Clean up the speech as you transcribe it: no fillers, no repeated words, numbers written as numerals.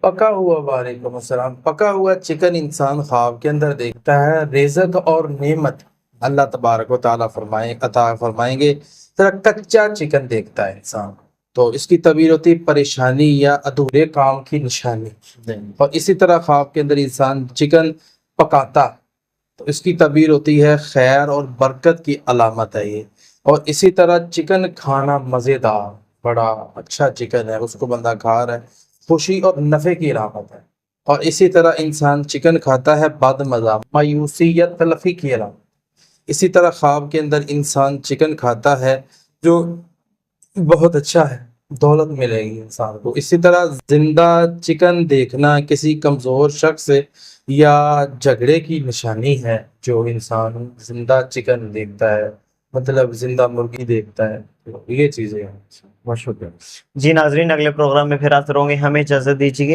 پکا ہوا، وعلیکم السلام، پکا ہوا چکن انسان خواب کے اندر دیکھتا ہے، رزق اور نعمت اللہ تبارک و تعالیٰ عطا فرمائیں گے۔ طرح کچا چکن دیکھتا ہے انسان تو اس کی تعبیر ہوتی ہے پریشانی یا ادھورے کام کی نشانی۔ اور اسی طرح خواب کے اندر انسان چکن پکاتا تو اس کی تعبیر ہوتی ہے خیر اور برکت کی علامت ہے یہ۔ اور اسی طرح چکن کھانا مزیدار، بڑا اچھا چکن ہے، اس کو بندہ کھا رہا ہے، خوشی اور نفع کی علامت ہے۔ اور اسی طرح انسان چکن کھاتا ہے بد مزہ، مایوسی یا تلفی کی علامت۔ اسی طرح خواب کے اندر انسان چکن کھاتا ہے جو بہت اچھا ہے، دولت ملے گی انسان کو۔ اسی طرح زندہ چکن دیکھنا کسی کمزور شخص یا جھگڑے کی نشانی ہے۔ جو انسان زندہ چکن دیکھتا ہے، مطلب زندہ مرغی دیکھتا ہے، تو یہ چیزیں ہیں۔ بہت شکریہ جی۔ ناظرین، اگلے پروگرام میں پھر حاضر ہوں گے، ہمیں اجازت دیجیے۔